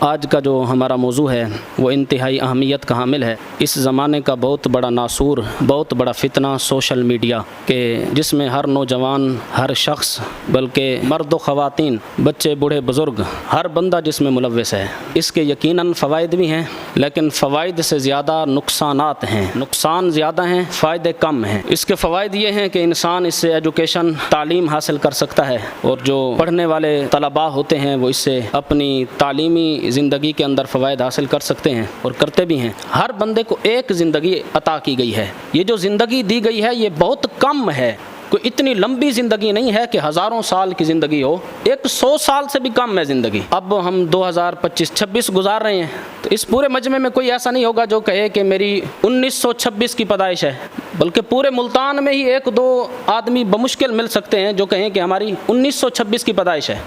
آج کا جو ہمارا موضوع ہے وہ انتہائی اہمیت کا حامل ہے۔ اس زمانے کا بہت بڑا ناسور، بہت بڑا فتنہ سوشل میڈیا کہ جس میں ہر نوجوان، ہر شخص، بلکہ مرد و خواتین، بچے، بوڑھے، بزرگ، ہر بندہ جس میں ملوث ہے۔ اس کے یقیناً فوائد بھی ہیں، لیکن فوائد سے زیادہ نقصانات ہیں۔ نقصان زیادہ ہیں، فائدے کم ہیں۔ اس کے فوائد یہ ہیں کہ انسان اس سے ایجوکیشن، تعلیم حاصل کر سکتا ہے، اور جو پڑھنے والے طلباء ہوتے ہیں وہ اس سے اپنی تعلیمی زندگی کے اندر فوائد حاصل کر سکتے ہیں اور کرتے بھی ہیں۔ ہر بندے کو ایک زندگی عطا کی گئی ہے۔ یہ جو زندگی دی گئی ہے یہ بہت کم ہے، کوئی اتنی لمبی زندگی نہیں ہے کہ ہزاروں سال کی زندگی ہو، 100 سال سے بھی کم ہے زندگی۔ اب ہم 2025-26 گزار رہے ہیں، تو اس پورے مجمع میں کوئی ایسا نہیں ہوگا جو کہے کہ میری 1926 کی پیدائش ہے، بلکہ پورے ملتان میں ہی 1-2 آدمی بمشکل مل سکتے ہیں جو کہیں کہ ہماری 1926 کی پیدائش ہے۔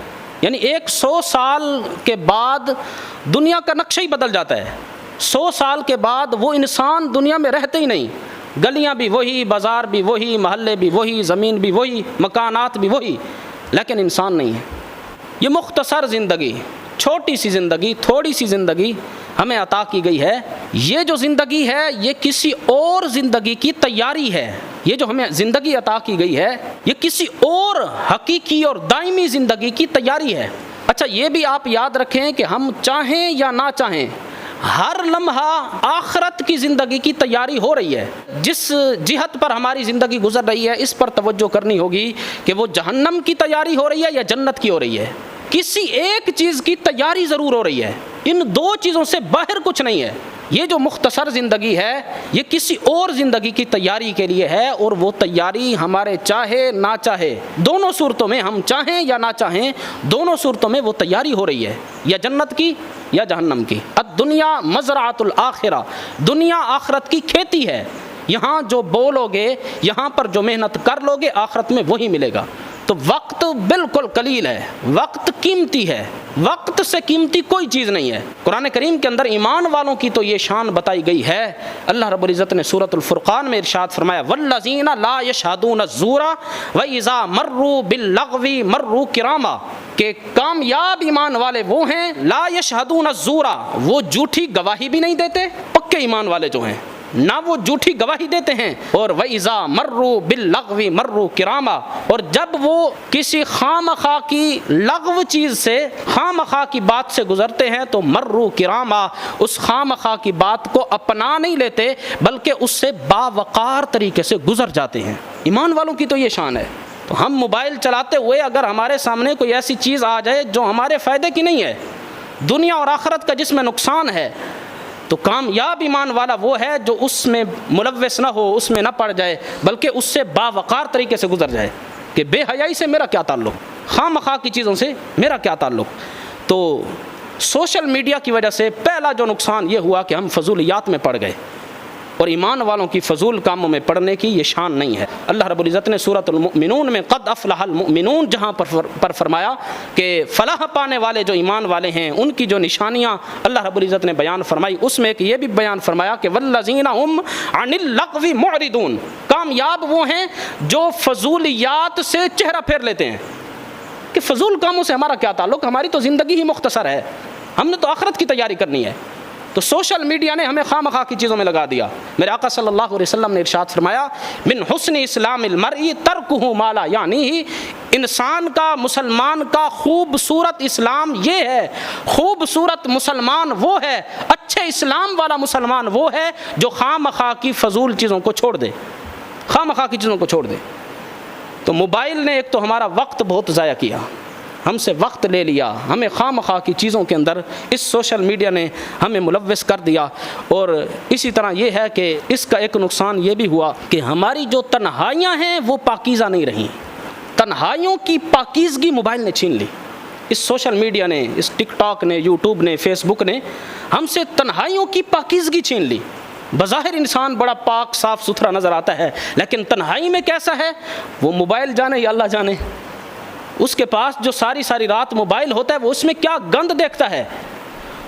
یعنی 100 سال کے بعد دنیا کا نقشہ ہی بدل جاتا ہے۔ 100 سال کے بعد وہ انسان دنیا میں رہتے ہی نہیں، گلیاں بھی وہی، بازار بھی وہی، محلے بھی وہی، زمین بھی وہی، مکانات بھی وہی، لیکن انسان نہیں ہے۔ یہ مختصر زندگی، چھوٹی سی زندگی، تھوڑی سی زندگی ہمیں عطا کی گئی ہے۔ یہ جو زندگی ہے یہ کسی اور زندگی کی تیاری ہے۔ یہ جو ہمیں زندگی عطا کی گئی ہے یہ کسی اور حقیقی اور دائمی زندگی کی تیاری ہے۔ اچھا، یہ بھی آپ یاد رکھیں کہ ہم چاہیں یا نہ چاہیں، ہر لمحہ آخرت کی زندگی کی تیاری ہو رہی ہے۔ جس جہت پر ہماری زندگی گزر رہی ہے اس پر توجہ کرنی ہوگی کہ وہ جہنم کی تیاری ہو رہی ہے یا جنت کی ہو رہی ہے۔ کسی ایک چیز کی تیاری ضرور ہو رہی ہے، ان 2 چیزوں سے باہر کچھ نہیں ہے۔ یہ جو مختصر زندگی ہے یہ کسی اور زندگی کی تیاری کے لیے ہے، اور وہ تیاری ہمارے چاہے نہ چاہے، دونوں صورتوں میں، ہم چاہیں یا نہ چاہیں، دونوں صورتوں میں وہ تیاری ہو رہی ہے، یا جنت کی یا جہنم کی۔ الدنیا مزرعۃ الآخرہ، دنیا آخرت کی کھیتی ہے۔ یہاں جو بولو گے، یہاں پر جو محنت کر لو گے، آخرت میں وہی ملے گا۔ تو وقت بالکل قلیل ہے، وقت قیمتی ہے، وقت سے قیمتی کوئی چیز نہیں ہے۔ قرآن کریم کے اندر ایمان والوں کی تو یہ شان بتائی گئی ہے۔ اللہ رب العزت نے سورۃ الفرقان میں ارشاد فرمایا، والذین لا یشہدون الزور واذا مروا باللغو مروا کراما، کہ کامیاب ایمان والے وہ ہیں، لا یشہدون الزور، وہ جھوٹی گواہی بھی نہیں دیتے۔ پکے ایمان والے جو ہیں نہ وہ جھوٹی گواہی دیتے ہیں، اور وَإِذَا مَرُّوا بِاللَّغْوِ مَرُّوا کِرَامًا، اور جب وہ کسی خامخواہ کی لغو چیز سے، خامخواہ کی بات سے گزرتے ہیں تو مروا کراما، اس خامخواہ کی بات کو اپنا نہیں لیتے بلکہ اس سے باوقار طریقے سے گزر جاتے ہیں۔ ایمان والوں کی تو یہ شان ہے۔ تو ہم موبائل چلاتے ہوئے اگر ہمارے سامنے کوئی ایسی چیز آ جائے جو ہمارے فائدے کی نہیں ہے، دنیا اور آخرت کا جس میں نقصان ہے، تو کامیاب ایمان والا وہ ہے جو اس میں ملوث نہ ہو، اس میں نہ پڑ جائے، بلکہ اس سے باوقار طریقے سے گزر جائے کہ بے حیائی سے میرا کیا تعلق، خواہ مخواہ کی چیزوں سے میرا کیا تعلق۔ تو سوشل میڈیا کی وجہ سے پہلا جو نقصان یہ ہوا کہ ہم فضولیات میں پڑ گئے، اور ایمان والوں کی فضول کاموں میں پڑنے کی یہ شان نہیں ہے۔ اللہ رب العزت نے سورۃ المؤمنون میں قد افلح المؤمنون جہاں پر فرمایا کہ فلاح پانے والے جو ایمان والے ہیں ان کی جو نشانیاں اللہ رب العزت نے بیان فرمائی، اس میں ایک یہ بھی بیان فرمایا کہ والذین هم عن اللغو معرضون، کامیاب وہ ہیں جو فضولیات سے چہرہ پھیر لیتے ہیں کہ فضول کاموں سے ہمارا کیا تعلق، ہماری تو زندگی ہی مختصر ہے، ہم نے تو آخرت کی تیاری کرنی ہے۔ تو سوشل میڈیا نے ہمیں خواہ مخواہ کی چیزوں میں لگا دیا۔ میرے آقا صلی اللہ علیہ وسلم نے ارشاد فرمایا، من حسن اسلام المرء ترکہ ما لا یعنیہ، انسان کا، مسلمان کا خوبصورت اسلام یہ ہے، خوبصورت مسلمان وہ ہے، اچھے اسلام والا مسلمان وہ ہے جو خواہ مخواہ کی فضول چیزوں کو چھوڑ دے، خواہ مخواہ کی چیزوں کو چھوڑ دے۔ تو موبائل نے ایک تو ہمارا وقت بہت ضائع کیا، ہم سے وقت لے لیا، ہمیں خواہ مخواہ کی چیزوں کے اندر اس سوشل میڈیا نے ہمیں ملوث کر دیا۔ اور اسی طرح یہ ہے کہ اس کا ایک نقصان یہ بھی ہوا کہ ہماری جو تنہائیاں ہیں وہ پاکیزہ نہیں رہیں۔ تنہائیوں کی پاکیزگی موبائل نے چھین لی، اس سوشل میڈیا نے، اس ٹک ٹاک نے، یوٹیوب نے، فیس بک نے ہم سے تنہائیوں کی پاکیزگی چھین لی۔ بظاہر انسان بڑا پاک صاف ستھرا نظر آتا ہے، لیکن تنہائی میں کیسا ہے وہ موبائل جانے یا اللہ جانے۔ اس کے پاس جو ساری رات موبائل ہوتا ہے وہ اس میں کیا گند دیکھتا ہے۔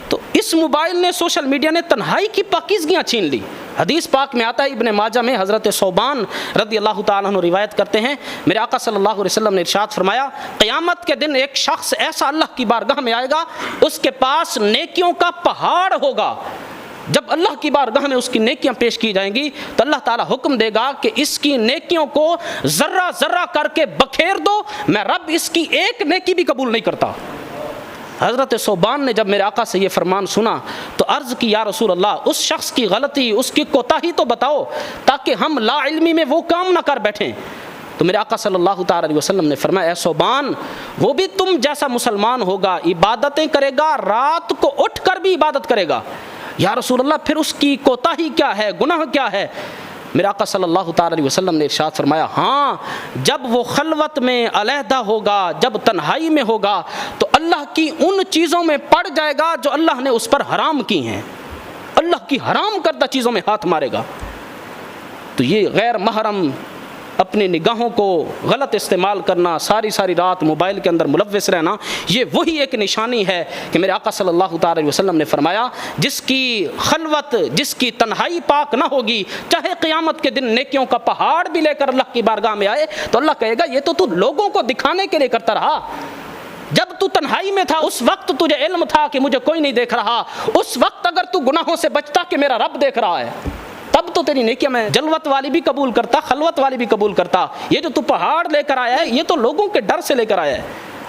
تو اس موبائل نے، سوشل میڈیا نے تنہائی کی پاکیزگیاں چھین لی۔ حدیث پاک میں آتا ہے، ابن ماجہ میں حضرت ثوبان رضی اللہ تعالیٰ عنہ روایت کرتے ہیں، میرے آقا صلی اللہ علیہ وسلم نے ارشاد فرمایا، قیامت کے دن ایک شخص ایسا اللہ کی بارگاہ میں آئے گا، اس کے پاس نیکیوں کا پہاڑ ہوگا۔ جب اللہ کی بارگاہ میں اس کی نیکیاں پیش کی جائیں گی تو اللہ تعالیٰ حکم دے گا کہ اس کی نیکیوں کو ذرہ ذرہ کر کے بکھیر دو، میں رب اس کی ایک نیکی بھی قبول نہیں کرتا۔ حضرت ثوبان نے جب میرے آقا سے یہ فرمان سنا تو عرض کی، یا رسول اللہ، اس شخص کی غلطی، اس کی کوتاہی تو بتاؤ تاکہ ہم لا علمی میں وہ کام نہ کر بیٹھیں۔ تو میرے آقا صلی اللہ تعالیٰ علیہ وسلم نے فرمایا، اے ثوبان، وہ بھی تم جیسا مسلمان ہوگا، عبادتیں کرے گا، رات کو اٹھ کر بھی عبادت کرے گا۔ یا رسول اللہ، پھر اس کی کوتاہی کیا ہے، گناہ کیا ہے؟ میرے آقا صلی اللہ تعالیٰ علیہ وسلم نے ارشاد فرمایا، ہاں، جب وہ خلوت میں علیحدہ ہوگا، جب تنہائی میں ہوگا تو اللہ کی ان چیزوں میں پڑ جائے گا جو اللہ نے اس پر حرام کی ہیں، اللہ کی حرام کردہ چیزوں میں ہاتھ مارے گا۔ تو یہ غیر محرم اپنی نگاہوں کو غلط استعمال کرنا، ساری ساری رات موبائل کے اندر ملوث رہنا، یہ وہی ایک نشانی ہے کہ میرے آقا صلی اللہ تعالی علیہ وسلم نے فرمایا، جس کی خلوت، جس کی تنہائی پاک نہ ہوگی، چاہے قیامت کے دن نیکیوں کا پہاڑ بھی لے کر اللہ کی بارگاہ میں آئے تو اللہ کہے گا، یہ تو لوگوں کو دکھانے کے لیے کرتا رہا۔ جب تو تنہائی میں تھا اس وقت تجھے علم تھا کہ مجھے کوئی نہیں دیکھ رہا، اس وقت اگر تو گناہوں سے بچتا کہ میرا رب دیکھ رہا ہے، تب تو تیری نیکیاں میں جلوت والی بھی قبول کرتا، خلوت والی بھی قبول کرتا۔ یہ جو تو پہاڑ لے کر آیا ہے، یہ تو لوگوں کے ڈر سے لے کر آیا ہے۔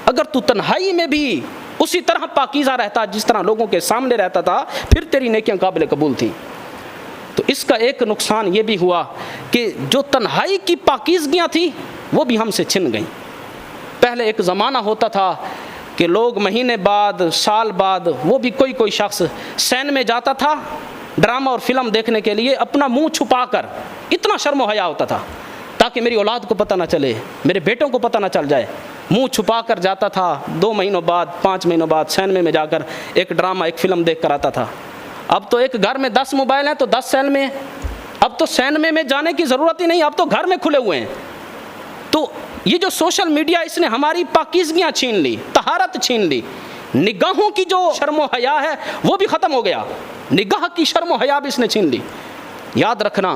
اگر تو تنہائی میں بھی اسی طرح پاکیزہ رہتا جس طرح لوگوں کے سامنے رہتا تھا، پھر تیری نیکیاں قابل قبول تھیں۔ تو اس کا ایک نقصان یہ بھی ہوا کہ جو تنہائی کی پاکیزگیاں تھیں وہ بھی ہم سے چھن گئیں۔ پہلے ایک زمانہ ہوتا تھا کہ لوگ مہینے بعد، سال بعد، وہ بھی کوئی شخص سین میں جاتا تھا ڈرامہ اور فلم دیکھنے کے لیے، اپنا منہ چھپا کر، اتنا شرم و حیا ہوتا تھا تاکہ میری اولاد کو پتہ نہ چلے، میرے بیٹوں کو پتہ نہ چل جائے، منہ چھپا کر جاتا تھا، 2 مہینوں بعد، 5 مہینوں بعد سینمے میں جا کر ایک ڈرامہ، ایک فلم دیکھ کر آتا تھا۔ اب تو ایک گھر میں 10 موبائل ہیں تو 10 سینمے، اب تو سینمے میں جانے کی ضرورت ہی نہیں، اب تو گھر میں کھلے ہوئے ہیں۔ تو یہ جو سوشل میڈیا، اس نے ہماری پاکیزگیاں چھین لی، طہارت چھین لی، نگاہوں کی جو شرم و حیا ہے وہ بھی ختم ہو گیا، نگاہ کی شرم و حیا بھی اس نے چھین لی۔ یاد رکھنا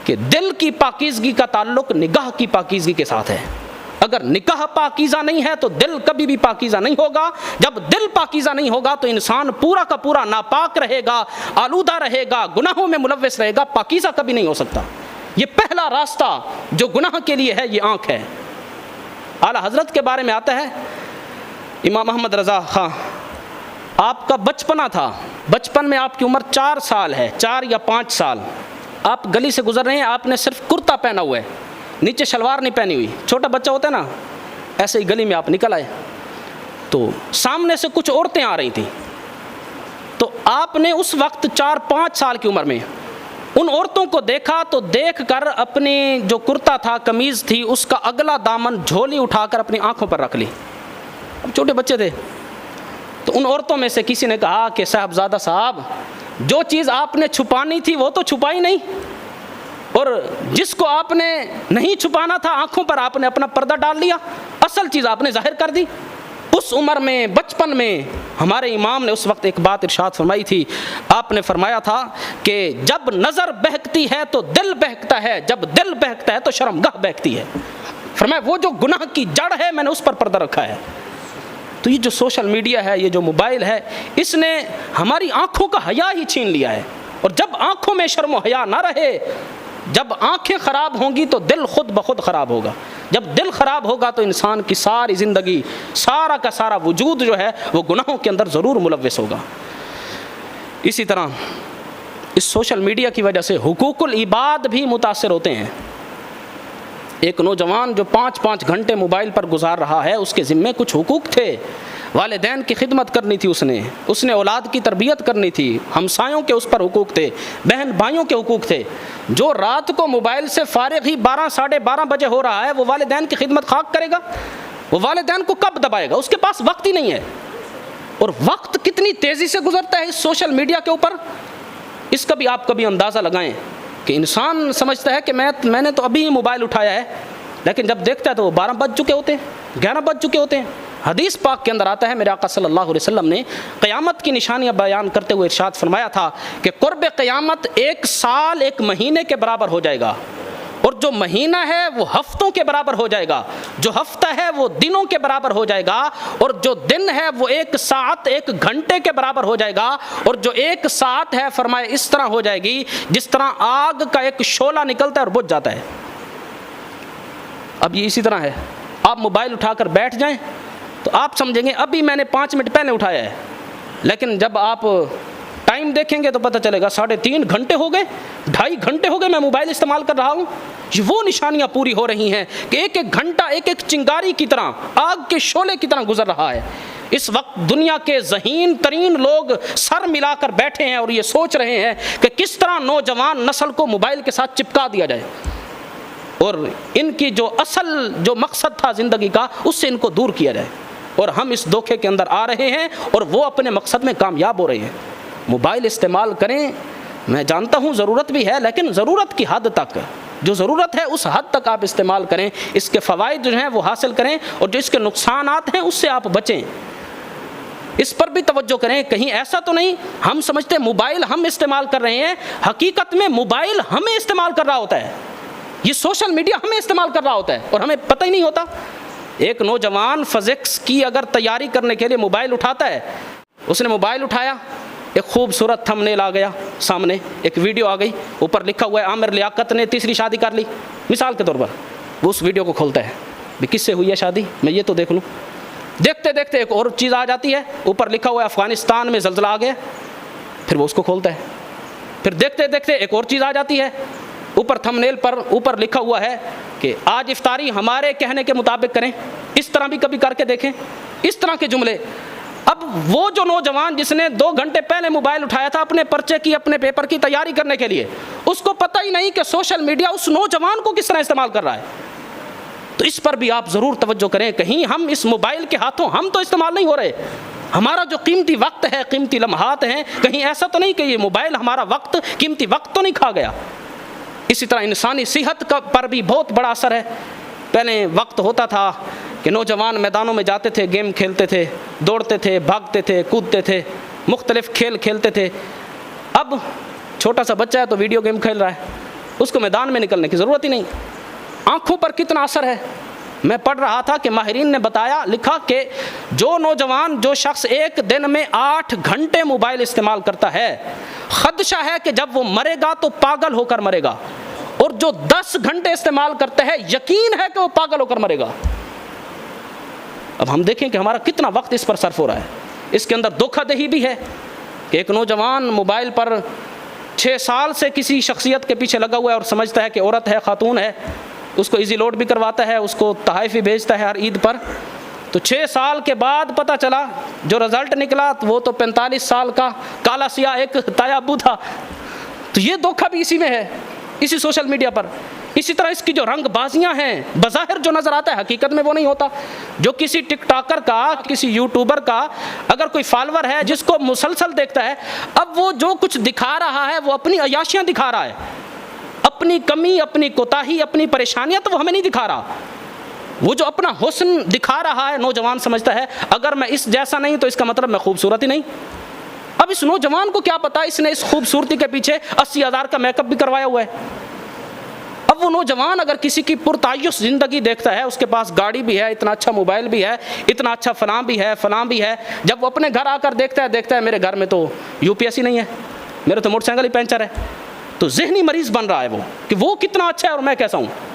کہ دل کی پاکیزگی کا تعلق نگاہ کی پاکیزگی کے ساتھ ہے۔ اگر نگاہ پاکیزہ نہیں ہے تو دل کبھی بھی پاکیزہ نہیں ہوگا۔ جب دل پاکیزہ نہیں ہوگا تو انسان پورا کا پورا ناپاک رہے گا، آلودہ رہے گا، گناہوں میں ملوث رہے گا، پاکیزہ کبھی نہیں ہو سکتا۔ یہ پہلا راستہ جو گناہ کے لیے ہے، یہ آنکھ ہے۔ اعلیٰ حضرت کے بارے میں آتا ہے، امام احمد رضا خان، آپ کا بچپنا تھا، بچپن میں آپ کی عمر 4 سال ہے، 4 یا 5 سال، آپ گلی سے گزر رہے ہیں، آپ نے صرف کرتا پہنا ہوا ہے، نیچے شلوار نہیں پہنی ہوئی، چھوٹا بچہ ہوتا ہے نا، ایسے ہی گلی میں آپ نکل آئے تو سامنے سے کچھ عورتیں آ رہی تھیں، تو آپ نے اس وقت 4-5 سال کی عمر میں ان عورتوں کو دیکھا تو دیکھ کر اپنی جو کرتا تھا، قمیض تھی، اس کا اگلا دامن جھولی اٹھا کر اپنی آنکھوں پر رکھ لی۔ اب چھوٹے بچے تھے تو ان عورتوں میں سے کسی نے کہا کہ صاحبزادہ صاحب، جو چیز آپ نے چھپانی تھی وہ تو چھپائی نہیں، اور جس کو آپ نے نہیں چھپانا تھا آنکھوں پر آپ نے اپنا پردہ ڈال لیا، اصل چیز آپ نے ظاہر کر دی۔ اس عمر میں، بچپن میں، ہمارے امام نے اس وقت ایک بات ارشاد فرمائی تھی، آپ نے فرمایا تھا کہ جب نظر بہکتی ہے تو دل بہکتا ہے، جب دل بہکتا ہے تو شرمگاہ بہکتی ہے۔ فرمایا وہ جو گناہ کی جڑ ہے میں نے اس پر پردہ رکھا ہے۔ تو یہ جو سوشل میڈیا ہے، یہ جو موبائل ہے، اس نے ہماری آنکھوں کا حیا ہی چھین لیا ہے، اور جب آنکھوں میں شرم و حیا نہ رہے، جب آنکھیں خراب ہوں گی تو دل خود بخود خراب ہوگا، جب دل خراب ہوگا تو انسان کی ساری زندگی، سارا کا سارا وجود جو ہے وہ گناہوں کے اندر ضرور ملوث ہوگا۔ اسی طرح اس سوشل میڈیا کی وجہ سے حقوق العباد بھی متاثر ہوتے ہیں۔ ایک نوجوان جو 5-5 گھنٹے موبائل پر گزار رہا ہے، اس کے ذمے کچھ حقوق تھے، والدین کی خدمت کرنی تھی، اس نے اولاد کی تربیت کرنی تھی، ہمسایوں کے اس پر حقوق تھے، بہن بھائیوں کے حقوق تھے۔ جو رات کو موبائل سے فارغ ہی 12-12:30 بجے ہو رہا ہے، وہ والدین کی خدمت خاک کرے گا؟ وہ والدین کو کب دبائے گا؟ اس کے پاس وقت ہی نہیں ہے۔ اور وقت کتنی تیزی سے گزرتا ہے اس سوشل میڈیا کے اوپر، اس کا بھی آپ کبھی اندازہ لگائیں کہ انسان سمجھتا ہے کہ میں نے تو ابھی موبائل اٹھایا ہے، لیکن جب دیکھتا ہے تو وہ 12 بج چکے ہوتے ہیں، 11 بج چکے ہوتے ہیں۔ حدیث پاک کے اندر آتا ہے، میرے آقا صلی اللہ علیہ وسلم نے قیامت کی نشانیاں بیان کرتے ہوئے ارشاد فرمایا تھا کہ قرب قیامت 1 سال 1 مہینے کے برابر ہو جائے گا، اور جو مہینہ ہے وہ ہفتوں کے برابر ہو جائے گا، جو ہفتہ ہے وہ دنوں کے برابر ہو جائے گا، اور جو دن ہے وہ 1 ساعت 1 گھنٹے کے برابر ہو جائے گا، اور جو 1 ساعت ہے فرمایا اس طرح ہو جائے گی جس طرح آگ کا ایک شعلہ نکلتا ہے اور بجھ جاتا ہے۔ اب یہ اسی طرح ہے، آپ موبائل اٹھا کر بیٹھ جائیں تو آپ سمجھیں گے ابھی میں نے 5 منٹ پہلے اٹھایا ہے، لیکن جب آپ ٹائم دیکھیں گے تو پتہ چلے گا 3.5 گھنٹے ہو گئے، 2.5 گھنٹے ہو گئے میں موبائل استعمال کر رہا ہوں۔ یہ وہ نشانیاں پوری ہو رہی ہیں کہ 1 گھنٹہ 1 چنگاری کی طرح، آگ کے شعلے کی طرح گزر رہا ہے۔ اس وقت دنیا کے ذہین ترین لوگ سر ملا کر بیٹھے ہیں اور یہ سوچ رہے ہیں کہ کس طرح نوجوان نسل کو موبائل کے ساتھ چپکا دیا جائے، اور ان کی جو جو مقصد تھا زندگی کا اس سے ان کو دور کیا جائے، اور ہم اس دھوکے کے اندر آ رہے ہیں اور وہ اپنے مقصد میں کامیاب ہو رہے ہیں۔ موبائل استعمال کریں، میں جانتا ہوں ضرورت بھی ہے، لیکن ضرورت کی حد تک، جو ضرورت ہے اس حد تک آپ استعمال کریں، اس کے فوائد جو ہیں وہ حاصل کریں، اور جو اس کے نقصانات ہیں اس سے آپ بچیں، اس پر بھی توجہ کریں۔ کہیں ایسا تو نہیں ہم سمجھتے موبائل ہم استعمال کر رہے ہیں، حقیقت میں موبائل ہمیں استعمال کر رہا ہوتا ہے، یہ سوشل میڈیا ہمیں استعمال کر رہا ہوتا ہے اور ہمیں پتہ ہی نہیں ہوتا۔ ایک نوجوان فزکس کی اگر تیاری کرنے کے لیے موبائل اٹھاتا ہے، اس نے موبائل اٹھایا، ایک خوبصورت تھمبنیل آ گیا سامنے، ایک ویڈیو آ گئی، اوپر لکھا ہوا ہے عامر لیاقت نے 3ری شادی کر لی، مثال کے طور پر وہ اس ویڈیو کو کھولتا ہے، بھی کس سے ہوئی ہے شادی، میں یہ تو دیکھ لوں۔ دیکھتے دیکھتے ایک اور چیز آ جاتی ہے، اوپر لکھا ہوا ہے افغانستان میں زلزلہ آ گیا، پھر وہ اس کو کھولتا ہے۔ پھر دیکھتے دیکھتے ایک اور چیز آ جاتی ہے، اوپر تھمبنیل پر اوپر لکھا ہوا ہے کہ آج افطاری ہمارے کہنے کے مطابق کریں، اس طرح بھی کبھی کر کے دیکھیں، اس طرح کے جملے۔ اب وہ جو نوجوان جس نے 2 گھنٹے پہلے موبائل اٹھایا تھا اپنے پرچے کی، اپنے پیپر کی تیاری کرنے کے لیے، اس کو پتہ ہی نہیں کہ سوشل میڈیا اس نوجوان کو کس طرح استعمال کر رہا ہے۔ تو اس پر بھی آپ ضرور توجہ کریں، کہیں ہم اس موبائل کے ہاتھوں ہم تو استعمال نہیں ہو رہے، ہمارا جو قیمتی وقت ہے، قیمتی لمحات ہیں، کہیں ایسا تو نہیں کہ یہ موبائل ہمارا وقت، قیمتی وقت تو نہیں کھا گیا۔ اسی طرح انسانی صحت پر بھی بہت بڑا اثر ہے۔ پہلے وقت ہوتا تھا کہ نوجوان میدانوں میں جاتے تھے، گیم کھیلتے تھے، دوڑتے تھے، بھاگتے تھے، کودتے تھے، مختلف کھیل کھیلتے تھے۔ اب چھوٹا سا بچہ ہے تو ویڈیو گیم کھیل رہا ہے، اس کو میدان میں نکلنے کی ضرورت ہی نہیں۔ آنکھوں پر کتنا اثر ہے، میں پڑھ رہا تھا کہ ماہرین نے بتایا، لکھا کہ جو شخص 1 دن میں 8 گھنٹے موبائل استعمال کرتا ہے، خدشہ ہے کہ جب وہ مرے گا تو پاگل ہو کر مرے گا، اور جو 10 گھنٹے استعمال کرتا ہے یقین ہے کہ وہ پاگل ہو کر مرے گا۔ اب ہم دیکھیں کہ ہمارا کتنا وقت اس پر صرف ہو رہا ہے۔ اس کے اندر دھوکہ دہی بھی ہے کہ ایک نوجوان موبائل پر 6 سال سے کسی شخصیت کے پیچھے لگا ہوا ہے اور سمجھتا ہے کہ عورت ہے، خاتون ہے، اس کو ایزی لوڈ بھی کرواتا ہے، اس کو تحائف بھی بھیجتا ہے ہر عید پر۔ تو 6 سال کے بعد پتہ چلا، جو رزلٹ نکلا وہ تو 45 سال کا کالا سیاہ ایک تایابو تھا۔ تو یہ دھوکہ بھی اسی میں ہے، اسی سوشل میڈیا پر۔ اسی طرح اس کی جو رنگ بازیاں ہیں، بظاہر جو نظر آتا ہے حقیقت میں وہ نہیں ہوتا۔ جو کسی ٹک ٹاکر کا، کسی یوٹیوبر کا اگر کوئی فالوور ہے جس کو مسلسل دیکھتا ہے، اب وہ جو کچھ دکھا رہا ہے وہ اپنی عیاشیاں دکھا رہا ہے، اپنی کمی، اپنی کوتاہی، اپنی پریشانیاں تو وہ ہمیں نہیں دکھا رہا۔ وہ جو اپنا حسن دکھا رہا ہے، نوجوان سمجھتا ہے اگر میں اس جیسا نہیں تو اس کا مطلب میں خوبصورت ہی نہیں۔ اب اس نوجوان کو کیا پتا اس نے اس خوبصورتی کے پیچھے 80,000 کا میک اپ بھی کروایا ہوا ہے۔ اب وہ نوجوان اگر کسی کی پرتعیش زندگی دیکھتا ہے، اس کے پاس گاڑی بھی ہے، اتنا اچھا موبائل بھی ہے، اتنا اچھا فلاں بھی ہے، فلاں بھی ہے، جب وہ اپنے گھر آ کر دیکھتا ہے میرے گھر میں تو UPS ہی نہیں ہے، میرے تو موٹر سائیکل ہی پنچر ہے، تو ذہنی مریض بن رہا ہے وہ کہ وہ کتنا اچھا ہے اور میں کیسا ہوں۔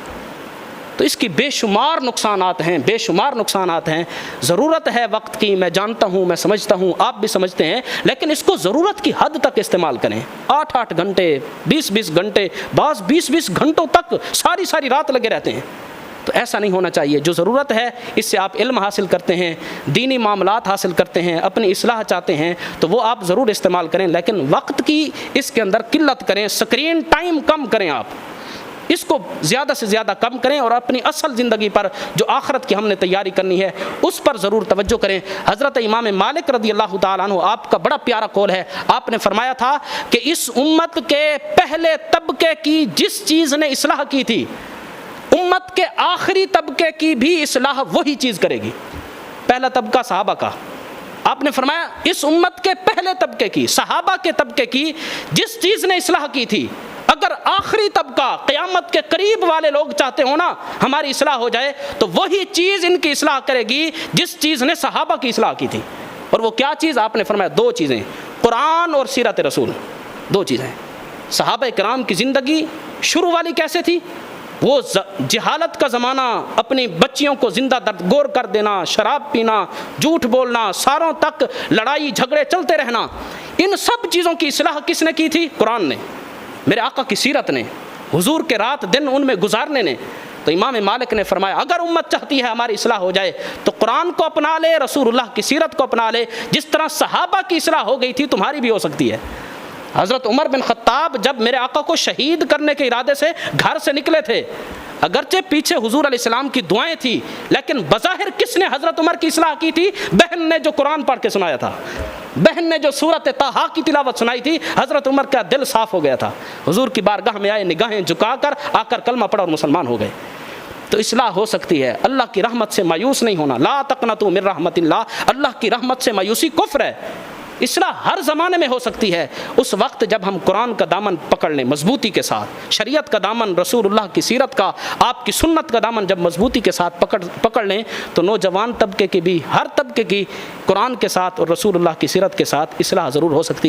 تو اس کی بے شمار نقصانات ہیں، بے شمار نقصانات ہیں۔ ضرورت ہے وقت کی، میں جانتا ہوں، میں سمجھتا ہوں، آپ بھی سمجھتے ہیں، لیکن اس کو ضرورت کی حد تک استعمال کریں۔ 8 گھنٹے، 20 گھنٹے، بعض 20 گھنٹوں تک ساری رات لگے رہتے ہیں، تو ایسا نہیں ہونا چاہیے۔ جو ضرورت ہے اس سے آپ علم حاصل کرتے ہیں، دینی معاملات حاصل کرتے ہیں، اپنی اصلاح چاہتے ہیں تو وہ آپ ضرور استعمال کریں، لیکن وقت کی اس کے اندر قلت کریں، اسکرین ٹائم کم کریں، آپ اس کو زیادہ سے زیادہ کم کریں، اور اپنی اصل زندگی پر جو آخرت کی ہم نے تیاری کرنی ہے اس پر ضرور توجہ کریں۔ حضرت امام مالک رضی اللہ تعالیٰ عنہ، آپ کا بڑا پیارا قول ہے، آپ نے فرمایا تھا کہ اس امت کے پہلے طبقے کی جس چیز نے اصلاح کی تھی، امت کے آخری طبقے کی بھی اصلاح وہی چیز کرے گی۔ پہلا طبقہ صحابہ کا. آپ نے فرمایا اس امت کے پہلے طبقے کی، صحابہ کے طبقے کی جس چیز نے اصلاح کی تھی، اگر آخری طبقہ قیامت کے قریب والے لوگ چاہتے ہو نا ہماری اصلاح ہو جائے، تو وہی چیز ان کی اصلاح کرے گی جس چیز نے صحابہ کی اصلاح کی تھی. اور وہ کیا چیز؟ آپ نے فرمایا دو چیزیں، قرآن اور سیرت رسول. دو چیزیں. صحابہ کرام کی زندگی شروع والی کیسے تھی؟ وہ جہالت کا زمانہ، اپنی بچیوں کو زندہ دردگور کر دینا، شراب پینا، جھوٹ بولنا، ساروں تک لڑائی جھگڑے چلتے رہنا، ان سب چیزوں کی اصلاح کس نے کی تھی؟ قرآن نے، میرے آقا کی سیرت نے، حضور کے رات دن ان میں گزارنے نے. تو امام مالک نے فرمایا اگر امت چاہتی ہے ہماری اصلاح ہو جائے تو قرآن کو اپنا لے، رسول اللہ کی سیرت کو اپنا لے. جس طرح صحابہ کی اصلاح ہو گئی تھی تمہاری بھی ہو سکتی ہے. حضرت عمر بن خطاب جب میرے آقا کو شہید کرنے کے ارادے سے گھر سے نکلے تھے، اگرچہ پیچھے حضور علیہ السلام کی دعائیں تھی، لیکن بظاہر کس نے حضرت عمر کی اصلاح کی تھی؟ بہن نے جو قرآن پڑھ کے سنایا تھا، بہن نے جو سورۃ طٰہٰ کی تلاوت سنائی تھی، حضرت عمر کا دل صاف ہو گیا تھا. حضور کی بارگاہ میں آئے، نگاہیں جھکا کر آ کر کلمہ پڑھا اور مسلمان ہو گئے. تو اصلاح ہو سکتی ہے. اللہ کی رحمت سے مایوس نہیں ہونا. لا تقنطوا من رحمت اللہ. اللہ کی رحمت سے مایوسی کفر ہے. اصلاح ہر زمانے میں ہو سکتی ہے اس وقت جب ہم قرآن کا دامن پکڑ لیں مضبوطی کے ساتھ، شریعت کا دامن، رسول اللہ کی سیرت کا، آپ کی سنت کا دامن جب مضبوطی کے ساتھ پکڑ لیں تو نوجوان طبقے کی بھی، ہر طبقے کی قرآن کے ساتھ اور رسول اللہ کی سیرت کے ساتھ اصلاح ضرور ہو سکتی ہے.